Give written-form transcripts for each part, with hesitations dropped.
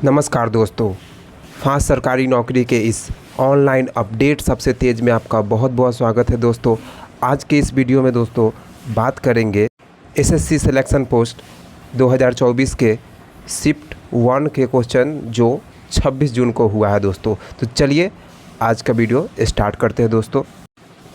नमस्कार दोस्तों, फास्ट सरकारी नौकरी के इस ऑनलाइन अपडेट सबसे तेज़ में आपका बहुत बहुत स्वागत है दोस्तों। आज के इस वीडियो में दोस्तों बात करेंगे एसएससी सिलेक्शन पोस्ट 2024 के शिफ्ट 1 के क्वेश्चन जो 26 जून को हुआ है दोस्तों। तो चलिए आज का वीडियो स्टार्ट करते हैं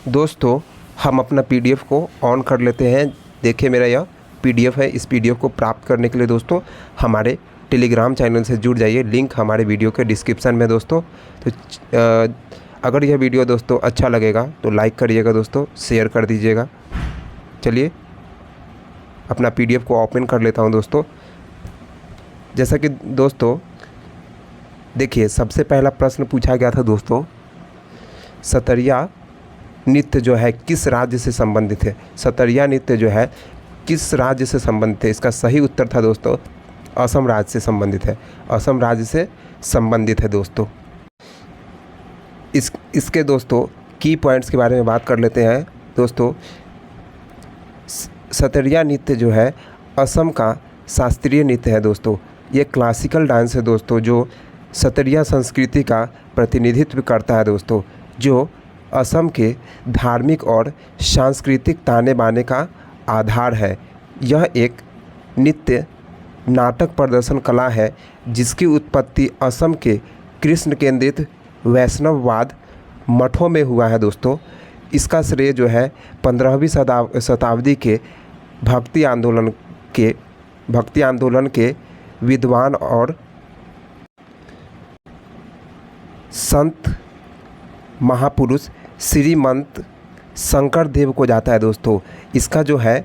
दोस्तों। हम अपना पीडीएफ को ऑन कर लेते हैं। देखिए मेरा यह पीडीएफ है। इस पीडीएफ को प्राप्त करने के लिए दोस्तों हमारे टेलीग्राम चैनल से जुड़ जाइए। लिंक हमारे वीडियो के डिस्क्रिप्शन में दोस्तों। तो अगर यह वीडियो दोस्तों अच्छा लगेगा तो लाइक करिएगा दोस्तों, शेयर कर दीजिएगा। चलिए अपना पीडीएफ को ओपन कर लेता हूं दोस्तों। जैसा कि दोस्तों देखिए, सबसे पहला प्रश्न पूछा गया था दोस्तों, सतरिया नृत्य जो है किस राज्य से संबंधित है। सतरिया नृत्य जो है किस राज्य से संबंधित है। इसका सही उत्तर था दोस्तों असम राज्य से संबंधित है। असम राज्य से संबंधित है दोस्तों। इसके दोस्तों की पॉइंट्स के बारे में बात कर लेते हैं दोस्तों। सतरिया नृत्य जो है असम का शास्त्रीय नृत्य है दोस्तों। ये क्लासिकल डांस है दोस्तों जो सतरिया संस्कृति का प्रतिनिधित्व करता है दोस्तों, जो असम के धार्मिक और सांस्कृतिक ताने बाने का आधार है। यह एक नृत्य नाटक प्रदर्शन कला है जिसकी उत्पत्ति असम के कृष्ण केंद्रित वैष्णववाद मठों में हुआ है दोस्तों। इसका श्रेय जो है 15वीं शताब्दी के भक्ति आंदोलन के विद्वान और संत महापुरुष श्रीमंत शंकर देव को जाता है दोस्तों। इसका जो है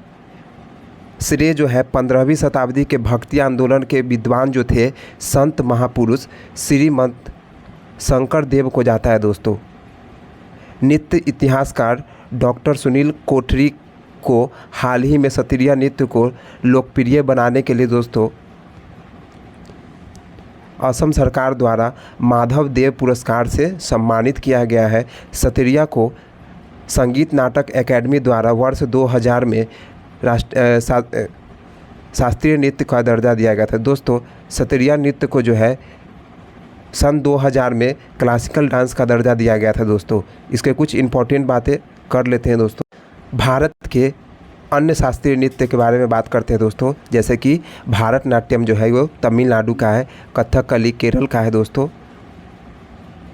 श्रेय जो है 15वीं शताब्दी के भक्ति आंदोलन के विद्वान जो थे संत महापुरुष श्रीमंत शंकर देव को जाता है दोस्तों। नृत्य इतिहासकार डॉक्टर सुनील कोठरी को हाल ही में सतरिया नृत्य को लोकप्रिय बनाने के लिए दोस्तों असम सरकार द्वारा माधव देव पुरस्कार से सम्मानित किया गया है। सतरिया को संगीत नाटक अकादमी द्वारा वर्ष 2000 में शास्त्रीय नृत्य का दर्जा दिया गया था दोस्तों। सतरिया नृत्य को जो है सन 2000 में क्लासिकल डांस का दर्जा दिया गया था दोस्तों। इसके कुछ इम्पोर्टेंट बातें कर लेते हैं दोस्तों। भारत के अन्य शास्त्रीय नृत्य के बारे में बात करते हैं दोस्तों, जैसे कि भारतनाट्यम जो है वो तमिलनाडु का है, कथकली केरल का है दोस्तों,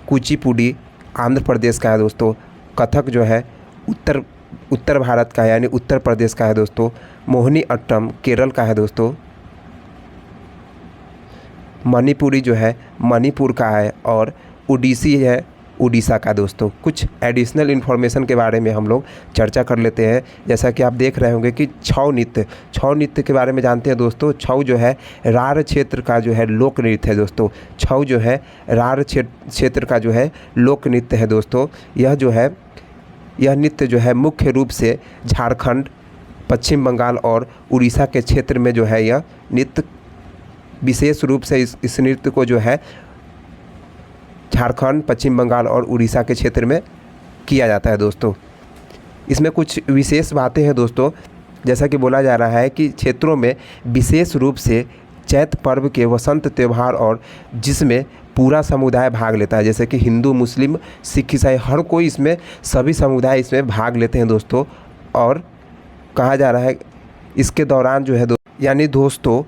कुचिपुड़ी आंध्र प्रदेश का है दोस्तों, कथक जो है उत्तर भारत का है यानी उत्तर प्रदेश का है दोस्तों, मोहिनी अट्टम केरल का है दोस्तों, मणिपुरी जो है मणिपुर का है और उड़ीसी है उड़ीसा का दोस्तों। कुछ एडिशनल इन्फॉर्मेशन के बारे में हम लोग चर्चा कर लेते हैं। जैसा कि आप देख रहे होंगे कि छऊ नृत्य के बारे में जानते हैं दोस्तों। छऊ जो है राढ़ क्षेत्र का जो है लोक नृत्य है दोस्तों। छऊ जो है राढ़ क्षेत्र का जो है लोक नृत्य है दोस्तों। यह नृत्य जो है मुख्य रूप से झारखंड, पश्चिम बंगाल और उड़ीसा के क्षेत्र में जो है यह नृत्य विशेष रूप से इस नृत्य को जो है झारखंड, पश्चिम बंगाल और उड़ीसा के क्षेत्र में किया जाता है दोस्तों। इसमें कुछ विशेष बातें हैं दोस्तों। जैसा कि बोला जा रहा है कि क्षेत्रों में विशेष रूप से चैत पर्व के वसंत त्यौहार और जिसमें पूरा समुदाय भाग लेता है, जैसे कि हिंदू, मुस्लिम, सिख, ईसाई, हर कोई इसमें, सभी समुदाय इसमें भाग लेते हैं दोस्तों। और कहा जा रहा है इसके दौरान जो है यानी दोस्तों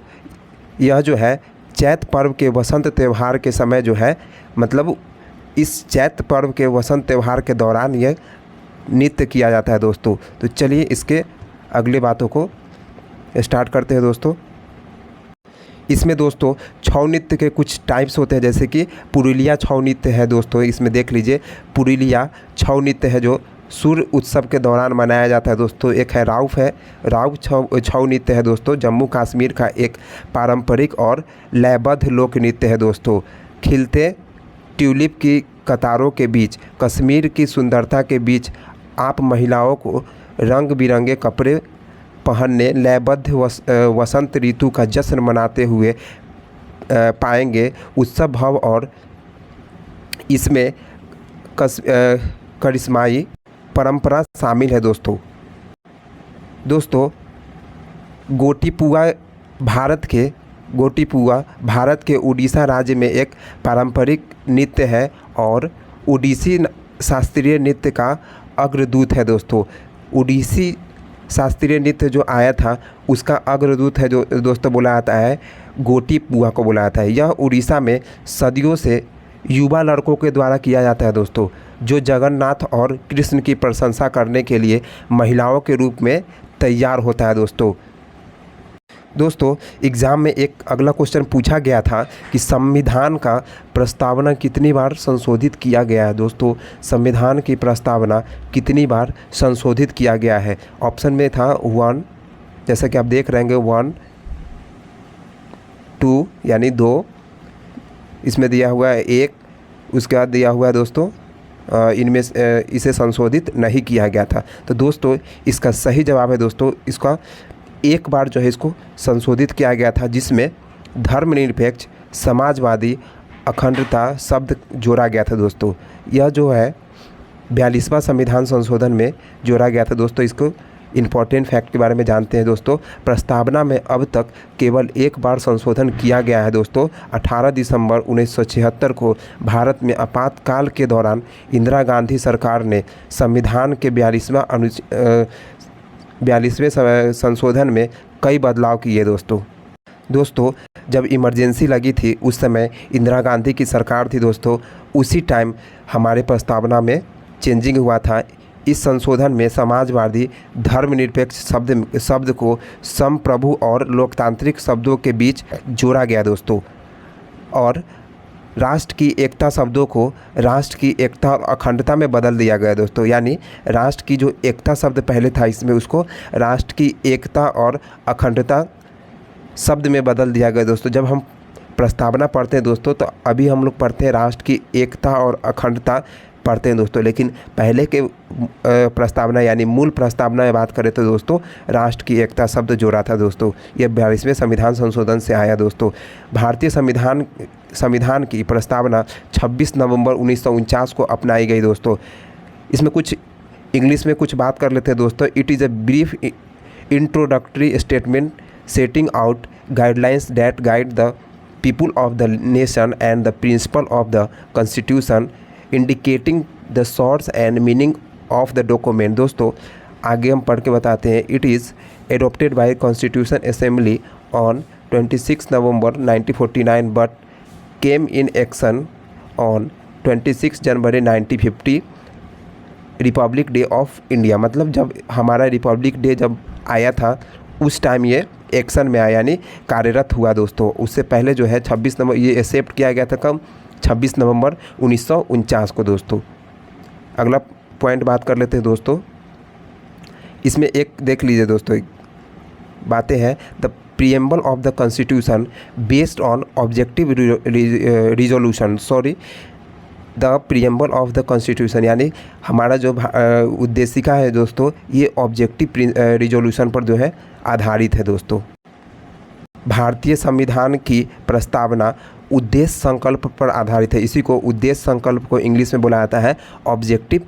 यह जो है चैत पर्व के वसंत त्यौहार के समय जो है, मतलब इस चैत पर्व के वसंत त्यौहार के दौरान यह नृत्य किया जाता है दोस्तों। तो चलिए इसके अगले बातों को स्टार्ट करते हैं दोस्तों। इसमें दोस्तों छऊ नृत्य के कुछ टाइप्स होते हैं, जैसे कि पुरुलिया छऊ नृत्य है दोस्तों। इसमें देख लीजिए पुरुलिया छऊ नृत्य है जो सूर्य उत्सव के दौरान मनाया जाता है दोस्तों। एक है राउफ छऊ नृत्य है दोस्तों, जम्मू कश्मीर का एक पारंपरिक और लयबद्ध लोक नृत्य है दोस्तों। खिलते ट्यूलिप की कतारों के बीच, कश्मीर की सुंदरता के बीच आप महिलाओं को रंग बिरंगे कपड़े पहनने लयबद्ध वसंत ऋतु का जश्न मनाते हुए पाएंगे। उत्सव भाव और इसमें करिश्माई परंपरा शामिल है दोस्तों। गोटीपुआ भारत के गोटीपुआ भारत के उड़ीसा राज्य में एक पारंपरिक नृत्य है और ओडिसी शास्त्रीय नृत्य का अग्रदूत है दोस्तों। ओडिसी शास्त्रीय नृत्य जो आया था उसका अग्रदूत है जो दोस्तों बोला जाता है गोटीपुआ को बोला जाता है। यह उड़ीसा में सदियों से युवा लड़कों के द्वारा किया जाता है दोस्तों, जो जगन्नाथ और कृष्ण की प्रशंसा करने के लिए महिलाओं के रूप में तैयार होता है दोस्तों एग्ज़ाम में एक अगला क्वेश्चन पूछा गया था कि संविधान का प्रस्तावना कितनी बार संशोधित किया गया है दोस्तों। संविधान की प्रस्तावना कितनी बार संशोधित किया गया है। ऑप्शन में था 1, जैसा कि आप देख रहे हैं 1, 2 यानी 2, इसमें दिया हुआ है 1, उसके बाद दिया हुआ है दोस्तों इनमें इसे संशोधित नहीं किया गया था। तो दोस्तों इसका सही जवाब है दोस्तों, इसका एक बार जो है इसको संशोधित किया गया था, जिसमें धर्मनिरपेक्ष, समाजवादी, अखंडता शब्द जोड़ा गया था दोस्तों। यह जो है 42वां संविधान संशोधन में जोड़ा गया था दोस्तों। इसको इम्पॉर्टेंट फैक्ट के बारे में जानते हैं दोस्तों। प्रस्तावना में अब तक केवल एक बार संशोधन किया गया है दोस्तों। 18 दिसंबर 1976 को भारत में आपातकाल के दौरान इंदिरा गांधी सरकार ने संविधान के 42वें संशोधन में कई बदलाव किए दोस्तों। जब इमरजेंसी लगी थी उस समय इंदिरा गांधी की सरकार थी दोस्तों, उसी टाइम हमारे प्रस्तावना में चेंजिंग हुआ था। इस संशोधन में समाजवादी, धर्मनिरपेक्ष शब्द को संप्रभु और लोकतांत्रिक शब्दों के बीच जोड़ा गया दोस्तों, और राष्ट्र की एकता शब्दों को राष्ट्र की एकता और अखंडता में बदल दिया गया दोस्तों। यानी राष्ट्र की जो एकता शब्द पहले था इसमें उसको राष्ट्र की एकता और अखंडता शब्द में बदल दिया गया दोस्तों। जब हम प्रस्तावना पढ़ते हैं दोस्तों तो अभी हम लोग पढ़ते हैं राष्ट्र की एकता और अखंडता पढ़ते हैं दोस्तों, लेकिन पहले के प्रस्तावना यानी मूल प्रस्तावना में बात करें तो दोस्तों राष्ट्र की एकता शब्द जोड़ा था दोस्तों। यह 42वें संविधान संशोधन से आया दोस्तों। भारतीय संविधान की प्रस्तावना 26 नवंबर 1949 को अपनाई गई दोस्तों। इसमें कुछ इंग्लिश में कुछ बात कर लेते हैं दोस्तों। It is a brief introductory statement setting out guidelines that guide the people of the nation and the principle of the constitution indicating the source and meaning of the document. दोस्तों आगे हम पढ़ के बताते हैं। It is adopted bye constitution assembly on 26 November 1949 but came in action on 26 January 1950 Republic day of India. मतलब जब हमारा रिपब्लिक डे जब आया था उस टाइम ये एक्शन में आया यानी कार्यरत हुआ दोस्तों। उससे पहले जो है 26 नवंबर ये एक्सेप्ट किया गया था कब 26 नवंबर 1949 को दोस्तों। अगला पॉइंट बात कर लेते हैं दोस्तों। इसमें एक देख लीजिए दोस्तों, एक बातें हैं। The preamble of the constitution based on objective resolution the preamble of the constitution यानी हमारा जो उद्देशिका है दोस्तों ये ऑब्जेक्टिव रिजोल्यूशन पर जो है आधारित है दोस्तों। भारतीय संविधान की प्रस्तावना उद्देश्य संकल्प पर आधारित है। इसी को उद्देश्य संकल्प को इंग्लिश में बोला जाता है ऑब्जेक्टिव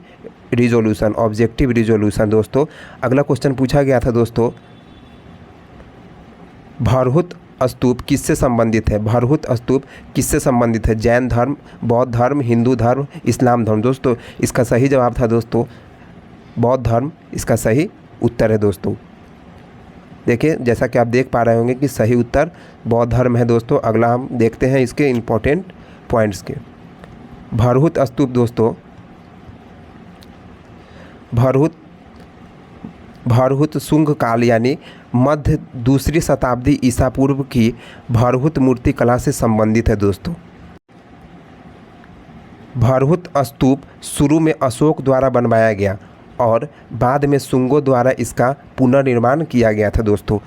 रिजोल्यूशन दोस्तों। अगला क्वेश्चन पूछा गया था दोस्तों, भरहुत स्तूप किससे संबंधित है। भरहुत स्तूप किससे संबंधित है। जैन धर्म, बौद्ध धर्म, हिंदू धर्म, इस्लाम धर्म। दोस्तों इसका सही जवाब था दोस्तों बौद्ध धर्म, इसका सही उत्तर है दोस्तों। देखिए जैसा कि आप देख पा रहे होंगे कि सही उत्तर बौद्ध धर्म है दोस्तों। अगला हम देखते हैं इसके इम्पोर्टेंट पॉइंट्स के। भरहुत स्तूप दोस्तों, भरहुत शुंग काल यानी मध्य 2री शताब्दी ईसा पूर्व की भरहुत मूर्ति कला से संबंधित है दोस्तों। भरहुत स्तूप शुरू में अशोक द्वारा बनवाया गया और बाद में शुंगों द्वारा इसका पुनर्निर्माण किया गया था दोस्तों।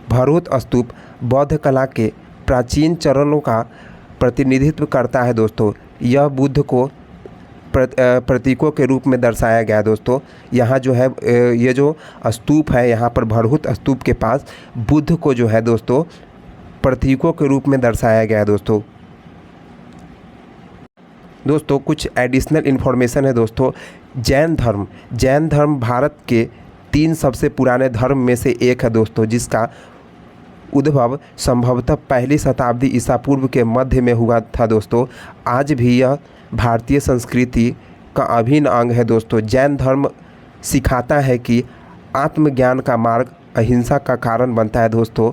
भरहुत स्तूप बौद्ध कला के प्राचीन चरणों का प्रतिनिधित्व करता है दोस्तों। यह बुद्ध को प्रतीकों के रूप में दर्शाया गया दोस्तों। यहाँ जो है ये जो स्तूप है यहाँ पर भरहुत स्तूप के पास बुद्ध को जो है दोस्तों प्रतीकों के रूप में दर्शाया गया है दोस्तों। दोस्तों कुछ एडिशनल इन्फॉर्मेशन है दोस्तों। जैन धर्म भारत के 3 सबसे पुराने धर्म में से एक है दोस्तों, जिसका उद्भव संभवतः पहली शताब्दी ईसा पूर्व के मध्य में हुआ था दोस्तों। आज भी यह भारतीय संस्कृति का अभिन्न अंग है दोस्तों। जैन धर्म सिखाता है कि आत्मज्ञान का मार्ग अहिंसा का कारण बनता है दोस्तों।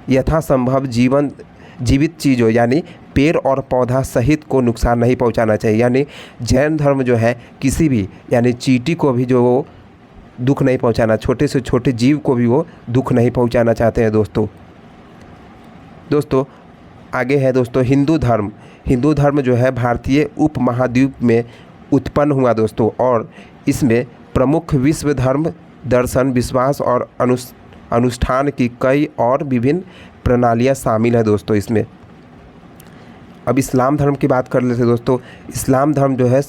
यथासंभव जीवित चीज़ों यानी पेड़ और पौधा सहित को नुकसान नहीं पहुंचाना चाहिए। यानी जैन धर्म जो है किसी भी यानी चींटी को भी जो वो दुख नहीं पहुंचाना, छोटे से छोटे जीव को भी वो दुख नहीं पहुंचाना चाहते हैं दोस्तों। आगे है दोस्तों हिंदू धर्म। हिंदू धर्म जो है भारतीय उपमहाद्वीप में उत्पन्न हुआ दोस्तों, और इसमें प्रमुख विश्व धर्म, दर्शन, विश्वास और अनुष्ठान की कई और विभिन्न प्रणालियाँ शामिल है दोस्तों इसमें। अब इस्लाम धर्म की बात कर लेते हैं दोस्तों। इस्लाम धर्म जो है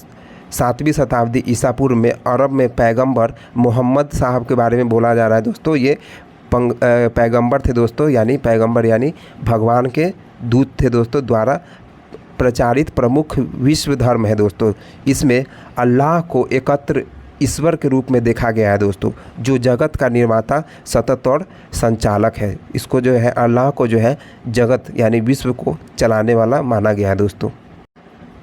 7वीं शताब्दी ईसा पूर्व में अरब में पैगंबर मोहम्मद साहब के बारे में बोला जा रहा है दोस्तों। ये पैगंबर थे दोस्तों, यानी पैगंबर यानी भगवान के दूत थे दोस्तों, द्वारा प्रचारित प्रमुख विश्व धर्म है दोस्तों। इसमें अल्लाह को एकत्र ईश्वर के रूप में देखा गया है दोस्तों, जो जगत का निर्माता, सतत और संचालक है। इसको जो है अल्लाह को जो है जगत यानी विश्व को चलाने वाला माना गया है दोस्तों।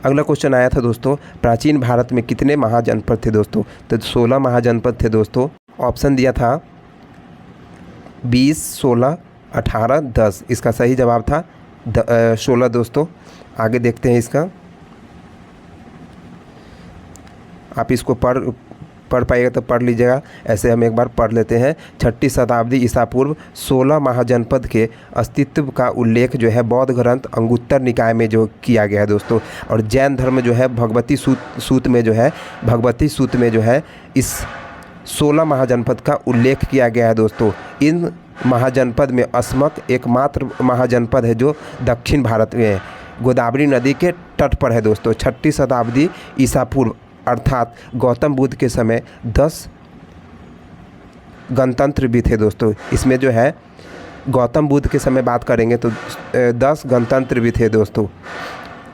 अगला क्वेश्चन आया था दोस्तों, प्राचीन भारत में कितने महाजनपद थे दोस्तों? तो 16 महाजनपद थे दोस्तों। ऑप्शन दिया था 20, 16, 18, 10। इसका सही जवाब था 16 दोस्तों। आगे देखते हैं इसका। आप इसको पढ़ पाइएगा तो पढ़ लीजिएगा, ऐसे हम एक बार पढ़ लेते हैं। 6ठी शताब्दी ईसा पूर्व 16 महाजनपद के अस्तित्व का उल्लेख जो है बौद्ध ग्रंथ अंगुत्तर निकाय में जो किया गया है दोस्तों। और जैन धर्म जो है भगवती सूत में जो है इस 16 महाजनपद का उल्लेख किया गया है दोस्तों। इन महाजनपद में असमक एकमात्र महाजनपद है जो दक्षिण भारत में है, गोदावरी नदी के तट पर है दोस्तों। 6ठी शताब्दी ईसा पूर्व अर्थात गौतम बुद्ध के समय 10 गणतंत्र भी थे दोस्तों। इसमें जो है गौतम बुद्ध के समय बात करेंगे तो 10 गणतंत्र भी थे दोस्तों।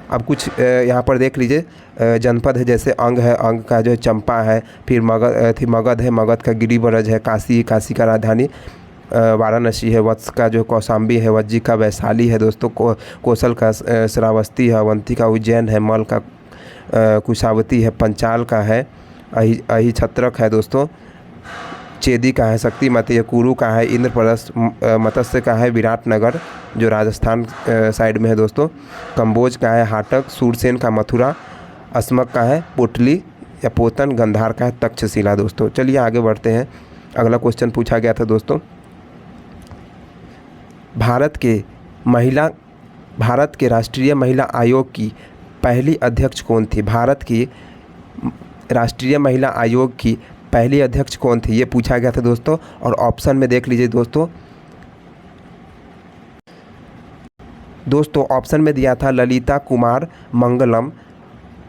अब कुछ यहाँ पर देख लीजिए जनपद है, जैसे अंग है, अंग का जो चंपा है, फिर मगध है, मगध का गिरिब्रज है, काशी का राजधानी वाराणसी है, वत्स का जो कौशाम्बी है, वज्जी का वैशाली है दोस्तों, कौशल का श्रावस्ती है, अवंती का उज्जैन है, मल का कुशावती है, पंचाल का है अही छत्रक है दोस्तों, चेदी का है शक्तिमती है, कुरु का है इंद्रप्रस्थ, मत्स्य का है विराटनगर जो राजस्थान साइड में है दोस्तों, कंबोज का है हाटक, सूरसेन का मथुरा, असमक का है पुटली या पोतन, गंधार का है तक्षशिला दोस्तों। चलिए आगे बढ़ते हैं। अगला क्वेश्चन पूछा गया था दोस्तों, भारत के राष्ट्रीय महिला आयोग की पहली अध्यक्ष कौन थी? भारत की राष्ट्रीय महिला आयोग की पहली अध्यक्ष कौन थी, ये पूछा गया था दोस्तों। और ऑप्शन में देख लीजिए दोस्तों ऑप्शन में दिया था ललिता कुमार मंगलम,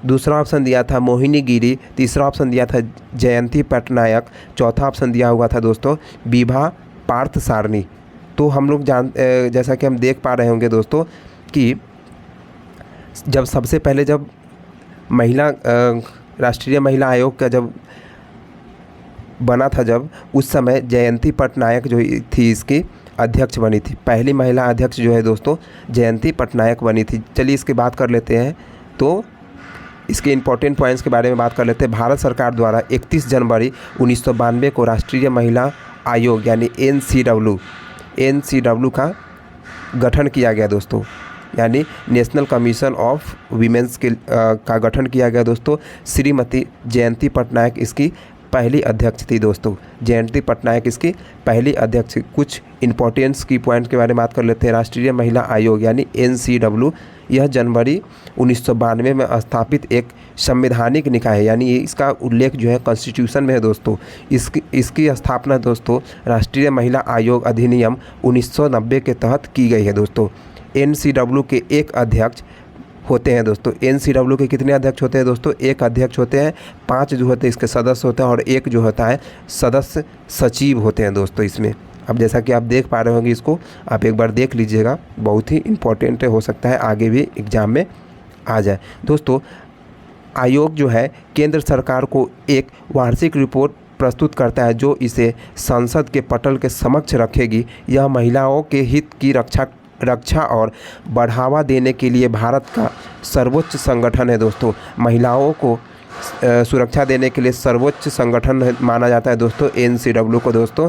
दूसरा ऑप्शन दिया था मोहिनी गिरी, तीसरा ऑप्शन दिया था जयंती पटनायक, चौथा ऑप्शन दिया हुआ था दोस्तों विभा पार्थसारणी। तो हम लोग जैसा कि हम देख पा रहे होंगे दोस्तों कि जब सबसे पहले जब राष्ट्रीय महिला आयोग का जब बना था, जब उस समय जयंती पटनायक जो थी इसकी अध्यक्ष बनी थी। पहली महिला अध्यक्ष जो है दोस्तों जयंती पटनायक बनी थी। चलिए इसकी बात कर लेते हैं, तो इसके इम्पोर्टेंट पॉइंट्स के बारे में बात कर लेते हैं। भारत सरकार द्वारा 31 जनवरी 1992 को राष्ट्रीय महिला आयोग यानी NCW का गठन किया गया दोस्तों, यानी नेशनल कमीशन ऑफ वीमेंस का गठन किया गया दोस्तों। श्रीमती जयंती पटनायक इसकी पहली अध्यक्ष थी दोस्तों। जयंती पटनायक इसकी पहली अध्यक्ष। कुछ इंपॉर्टेंस की पॉइंट के बारे में बात कर लेते हैं। राष्ट्रीय महिला आयोग यानी NCW यह जनवरी 1992 में स्थापित एक संवैधानिक निकाय है, यानी इसका उल्लेख जो है कॉन्स्टिट्यूशन में है दोस्तों। इसकी स्थापना दोस्तों राष्ट्रीय महिला आयोग अधिनियम 1990 के तहत की गई है दोस्तों। NCW के एक अध्यक्ष होते हैं दोस्तों। NCW के कितने अध्यक्ष होते हैं दोस्तों? एक अध्यक्ष होते हैं, 5 जो होते हैं इसके सदस्य होते हैं, और एक जो होता है सदस्य सचिव होते हैं दोस्तों इसमें। अब जैसा कि आप देख पा रहे होंगे, इसको आप एक बार देख लीजिएगा, बहुत ही इम्पोर्टेंट हो सकता है आगे भी एग्ज़ाम में आ जाए दोस्तों। आयोग जो है केंद्र सरकार को एक वार्षिक रिपोर्ट प्रस्तुत करता है जो इसे संसद के पटल के समक्ष रखेगी। यह महिलाओं के हित की रक्षा और बढ़ावा देने के लिए भारत का सर्वोच्च संगठन है दोस्तों। महिलाओं को सुरक्षा देने के लिए सर्वोच्च संगठन माना जाता है दोस्तों NCW को दोस्तों।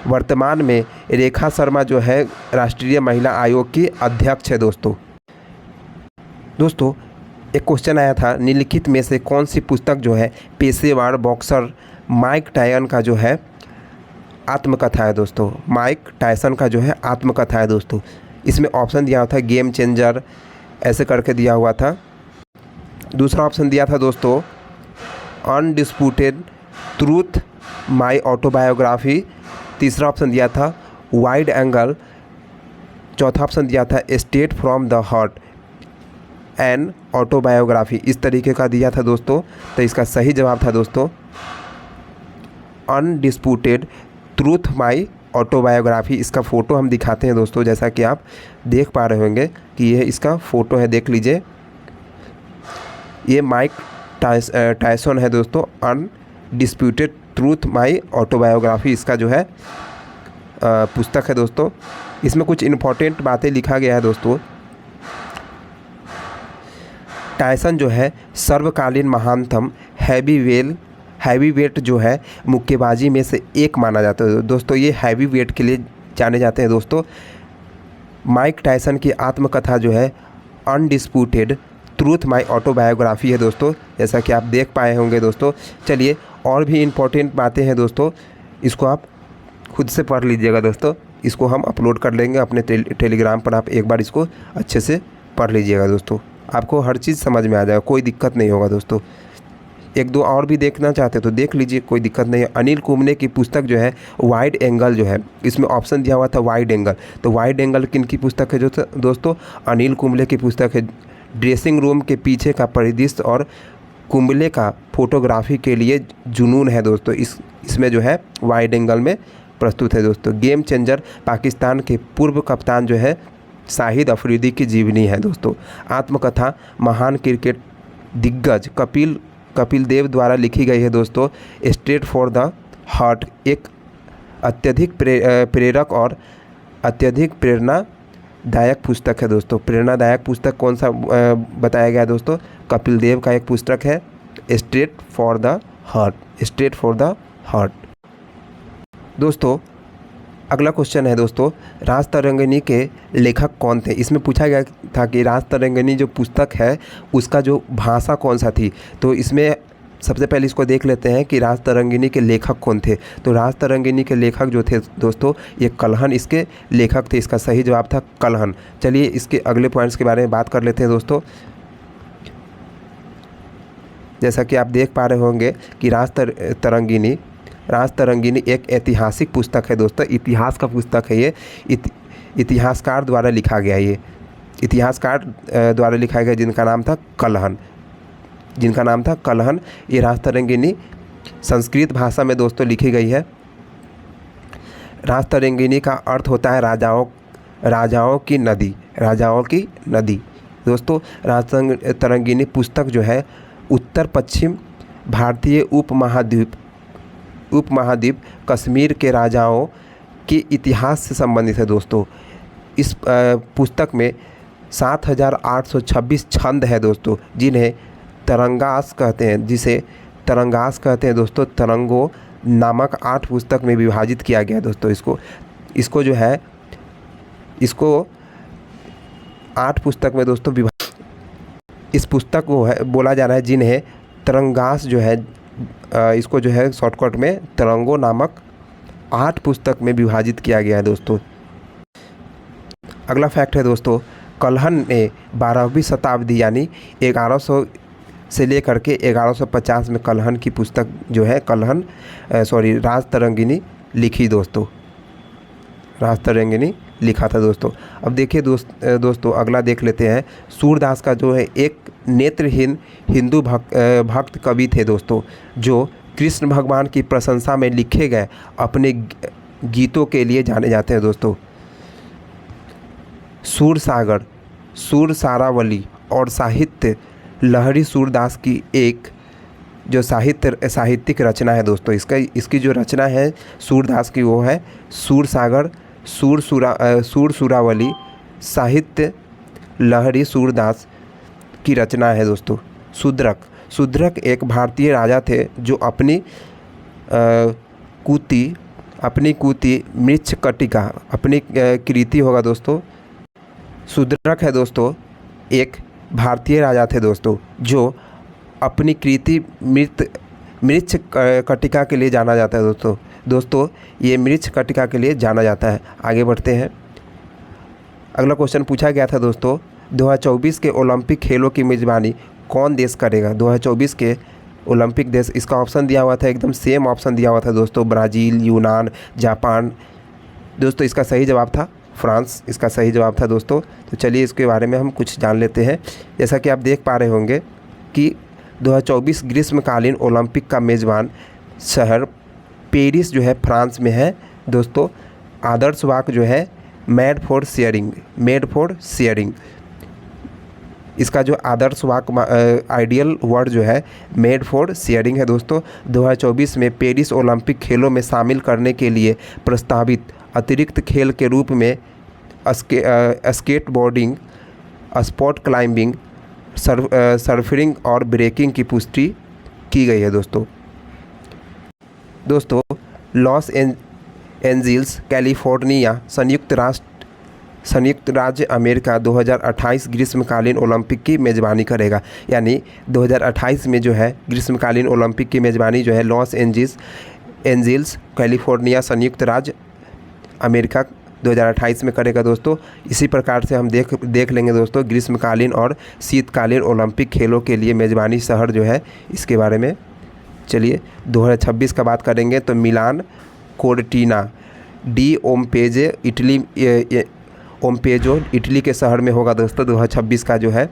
वर्तमान में रेखा शर्मा जो है राष्ट्रीय महिला आयोग की अध्यक्ष है दोस्तों। दोस्तों एक क्वेश्चन आया था, निम्नलिखित में से कौन सी पुस्तक जो है पेशेवर बॉक्सर माइक टायसन का जो है आत्मकथा है दोस्तों। माइक टायसन का जो है आत्मकथा है दोस्तों। इसमें ऑप्शन दिया हुआ था गेम चेंजर ऐसे करके दिया हुआ था। दूसरा ऑप्शन दिया था दोस्तों अनडिस्प्यूटेड ट्रूथ माई ऑटोबायोग्राफी। तीसरा ऑप्शन दिया था वाइड एंगल। चौथा ऑप्शन दिया था state from the heart and autobiography. इस तरीके का दिया था दोस्तों। तो इसका सही जवाब था दोस्तों अनडिस्प्यूटेड ट्रूथ माई ऑटोबायोग्राफी। इसका फ़ोटो हम दिखाते हैं दोस्तों, जैसा कि आप देख पा रहे होंगे कि यह इसका फ़ोटो है, देख लीजिए। ये माइक टायसन है दोस्तों। अनडिस्प्यूटेड ट्रूथ माई ऑटोबायोग्राफी इसका जो है पुस्तक है दोस्तों। इसमें कुछ इम्पॉर्टेंट बातें लिखा गया है दोस्तों। टायसन जो है सर्वकालीन महानतम हैवीवेट जो है मुक्केबाजी में से एक माना जाता है दोस्तों। ये हैवीवेट के लिए जाने जाते हैं दोस्तों। माइक टायसन की आत्मकथा जो है अनडिस्प्यूटेड ट्रूथ माई ऑटोबायोग्राफी है दोस्तों, जैसा कि आप देख पाए होंगे दोस्तों। चलिए और भी इम्पोर्टेंट बातें हैं दोस्तों, इसको आप खुद से पढ़ लीजिएगा दोस्तों। इसको हम अपलोड कर लेंगे अपने टेलीग्राम पर, आप एक बार इसको अच्छे से पढ़ लीजिएगा दोस्तों। आपको हर चीज़ समझ में आ जाएगा, कोई दिक्कत नहीं होगा दोस्तों। एक दो और भी देखना चाहते तो देख लीजिए, कोई दिक्कत नहीं है। अनिल कुंबले की पुस्तक जो है वाइड एंगल जो है, इसमें ऑप्शन दिया हुआ था वाइड एंगल। तो वाइड एंगल किन की पुस्तक है जो दोस्तों? अनिल कुंबले की पुस्तक है। ड्रेसिंग रूम के पीछे का परिदृश्य और कुंबले का फोटोग्राफी के लिए जुनून है दोस्तों, इसमें जो है वाइड एंगल में प्रस्तुत है दोस्तों। गेम चेंजर पाकिस्तान के पूर्व कप्तान जो है शाहिद अफरीदी की जीवनी है दोस्तों। आत्मकथा महान क्रिकेट दिग्गज कपिल देव द्वारा लिखी गई है दोस्तों। स्ट्रेट फॉर द हार्ट एक अत्यधिक प्रेरक और अत्यधिक प्रेरणादायक पुस्तक है दोस्तों। प्रेरणादायक पुस्तक कौन सा बताया गया है दोस्तों? कपिल देव का एक पुस्तक है स्ट्रेट फॉर द हार्ट। दोस्तों अगला क्वेश्चन है दोस्तों, राज तरंगिणी के लेखक कौन थे? इसमें पूछा गया था कि राज तरंगिणी जो पुस्तक है उसका जो भाषा कौन सा थी। तो इसमें सबसे पहले इसको देख लेते हैं कि राज तरंगिणी के लेखक कौन थे। तो राज तरंगिणी के लेखक जो थे दोस्तों ये कल्हन इसके लेखक थे। इसका सही जवाब था कल्हन। चलिए इसके अगले पॉइंट्स के बारे में बात कर लेते हैं दोस्तों। जैसा कि आप देख पा रहे होंगे कि राज तरंगिणी एक ऐतिहासिक पुस्तक है दोस्तों। इतिहास का पुस्तक है ये। इतिहासकार द्वारा लिखा गया, ये इतिहासकार द्वारा लिखा गया जिनका नाम था कल्हन। ये राज तरंगिणी संस्कृत भाषा में दोस्तों लिखी गई है। राज तरंगिणी का अर्थ होता है राजाओं की नदी दोस्तों। राज तरंगिणी पुस्तक जो है उत्तर पश्चिम भारतीय उपमहाद्वीप कश्मीर के राजाओं के इतिहास से संबंधित है दोस्तों। इस पुस्तक में 7,826 छंद है दोस्तों, जिसे तरंगास कहते हैं दोस्तों। तरंगो नामक 8 पुस्तक में विभाजित किया गया है दोस्तों। इसको जो है 8 पुस्तक में दोस्तों इस पुस्तक को है बोला जा रहा है, जिन्हें तरंगास जो है इसको जो है शॉर्टकट में तरंगो नामक 8 पुस्तक में विभाजित किया गया है दोस्तों। अगला फैक्ट है दोस्तों, कल्हन ने 12वीं शताब्दी यानी 1100 से लेकर के 1150 में कल्हन की पुस्तक जो है राज तरंगिणी लिखी दोस्तों। राज तरंगिणी लिखा था दोस्तों। अब देखिए दोस्तों अगला देख लेते हैं। सूरदास का जो है एक नेत्रहीन हिंदू भक्त कवि थे दोस्तों, जो कृष्ण भगवान की प्रशंसा में लिखे गए अपने गीतों के लिए जाने जाते हैं दोस्तों। सूरसागर, सूरसारावली और साहित्य लहरी सूरदास की एक जो साहित्यिक रचना है दोस्तों, इसकी जो रचना है सूरदास की, वो है सूरसागर सूरसुरावली साहित्य लहरी सूरदास की रचना है दोस्तों। शूद्रक एक भारतीय राजा थे जो अपनी कृति मृच्छकटिका, अपनी कृति होगा दोस्तों। शूद्रक है दोस्तों एक भारतीय राजा थे दोस्तों जो अपनी कृति मृच्छकटिका के लिए जाना जाता है दोस्तों ये मृच्छकटिका के लिए जाना जाता है। आगे बढ़ते हैं। अगला क्वेश्चन पूछा गया था दोस्तों, 2024 के ओलंपिक खेलों की मेज़बानी कौन देश करेगा? 2024 के ओलंपिक देश, इसका ऑप्शन दिया हुआ था, एकदम सेम ऑप्शन दिया हुआ था दोस्तों, ब्राज़ील, यूनान, जापान। दोस्तों इसका सही जवाब था फ्रांस, इसका सही जवाब था दोस्तों। तो चलिए इसके बारे में हम कुछ जान लेते हैं। जैसा कि आप देख पा रहे होंगे कि 2024 ग्रीष्मकालीन ओलंपिक का मेज़बान शहर पेरिस जो है फ्रांस में है दोस्तों। आदर्श वाक्य जो है मेड फॉर शेयरिंग। इसका जो आदर्श वाक्य आइडियल वर्ड जो है मेड फॉर शेयरिंग है दोस्तों। 2024 में पेरिस ओलंपिक खेलों में शामिल करने के लिए प्रस्तावित अतिरिक्त खेल के रूप में स्केटबोर्डिंग, स्पॉट क्लाइंबिंग, सर्फिंग और ब्रेकिंग की पुष्टि की गई है दोस्तों। लॉस एंजिल्स कैलिफोर्निया संयुक्त राज्य अमेरिका 2028 ग्रीष्मकालीन ओलंपिक की मेज़बानी करेगा। यानी 2028 में जो है ग्रीष्मकालीन ओलंपिक की मेज़बानी जो है लॉस एंजिल्स कैलिफोर्निया संयुक्त राज्य अमेरिका 2028 में करेगा दोस्तों। इसी प्रकार से हम देख लेंगे दोस्तों ग्रीष्मकालीन और शीतकालीन ओलंपिक खेलों के लिए मेज़बानी शहर जो है इसके बारे में। चलिए 2026 का बात करेंगे तो मिलान, कोर्टिना डी ओम्पेजो इटली के शहर में होगा दोस्तों 2026 का जो है।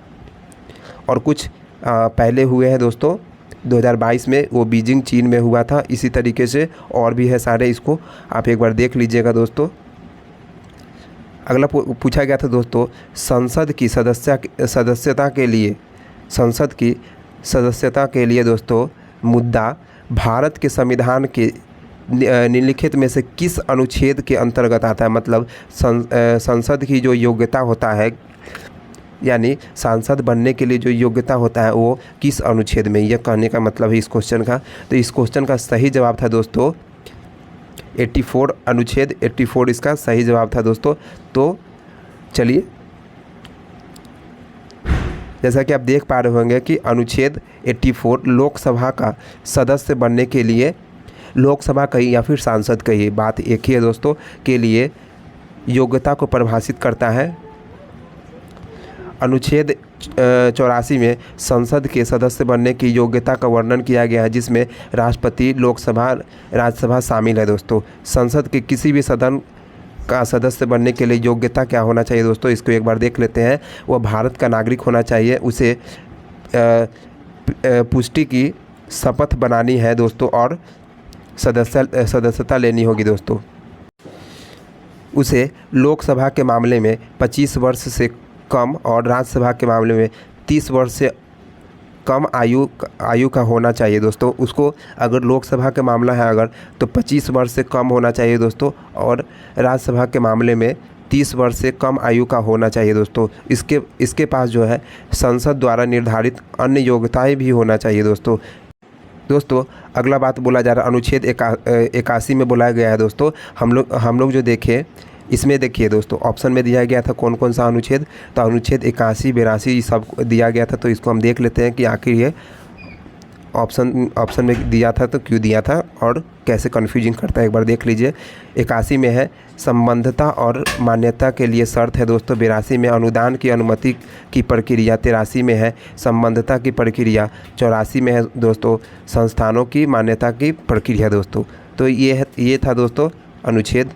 और कुछ पहले हुए हैं दोस्तों, 2022 में वो बीजिंग चीन में हुआ था। इसी तरीके से और भी है सारे, इसको आप एक बार देख लीजिएगा दोस्तों। अगला पूछा गया था दोस्तों, संसद की सदस्यता के लिए दोस्तों मुद्दा भारत के संविधान के निम्नलिखित में से किस अनुच्छेद के अंतर्गत आता है? मतलब संसद की जो योग्यता होता है, यानी सांसद बनने के लिए जो योग्यता होता है वो किस अनुच्छेद में, यह कहने का मतलब है इस क्वेश्चन का। तो इस क्वेश्चन का सही जवाब था दोस्तों 84, अनुच्छेद 84 इसका सही जवाब था दोस्तों। तो चलिए, जैसा कि आप देख पा रहे होंगे कि अनुच्छेद 84 लोकसभा का सदस्य बनने के लिए, लोकसभा कही या फिर सांसद कही, बात एक ही है दोस्तों, के लिए योग्यता को परिभाषित करता है। अनुच्छेद 84 में संसद के सदस्य बनने की योग्यता का वर्णन किया गया है, जिसमें राष्ट्रपति, लोकसभा, राज्यसभा शामिल है दोस्तों। संसद के किसी भी सदन का सदस्य बनने के लिए योग्यता क्या होना चाहिए दोस्तों, इसको एक बार देख लेते हैं। वह भारत का नागरिक होना चाहिए, उसे पुष्टि की शपथ बनानी है दोस्तों, और सदस्यता लेनी होगी दोस्तों। उसे लोकसभा के मामले में 25 वर्ष से कम और राज्यसभा के मामले में 30 वर्ष से कम आयु का होना चाहिए दोस्तों। उसको अगर लोकसभा का मामला है अगर, तो 25 वर्ष से कम होना चाहिए दोस्तों, और राज्यसभा के मामले में 30 वर्ष से कम आयु का होना चाहिए दोस्तों। इसके पास जो है संसद द्वारा निर्धारित अन्य योग्यताएं भी होना चाहिए दोस्तों। अगला बात बोला जा रहा है अनुच्छेद 81 में बोला गया है दोस्तों। हम लोग जो देखें, इसमें देखिए दोस्तों ऑप्शन में दिया गया था कौन कौन सा अनुच्छेद, तो अनुच्छेद 81, 82 सब दिया गया था। तो इसको हम देख लेते हैं कि आखिर ये ऑप्शन में दिया था तो क्यों दिया था और कैसे कन्फ्यूजिंग करता है, एक बार देख लीजिए। 81 में है संबद्धता और मान्यता के लिए शर्त है दोस्तों। 82 में अनुदान की अनुमति की प्रक्रिया। 83 में है संबद्धता की प्रक्रिया। 84 में है दोस्तों संस्थानों की मान्यता की प्रक्रिया दोस्तों। तो ये था दोस्तों अनुच्छेद।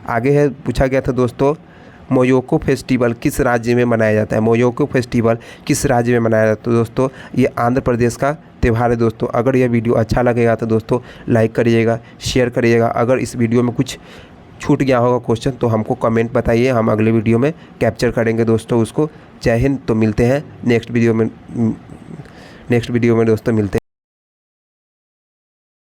आगे है, पूछा गया था दोस्तों मोयोको फेस्टिवल किस राज्य में मनाया जाता है? मोयोको फेस्टिवल किस राज्य में मनाया जाता है दोस्तों? ये आंध्र प्रदेश का त्यौहार है दोस्तों। अगर यह वीडियो अच्छा लगेगा तो दोस्तों लाइक करिएगा, शेयर करिएगा। अगर इस वीडियो में कुछ छूट गया होगा क्वेश्चन तो हमको कमेंट बताइए, हम अगले वीडियो में कैप्चर करेंगे दोस्तों उसको। जय हिंद। तो मिलते हैं नेक्स्ट वीडियो में दोस्तों मिलते हैं।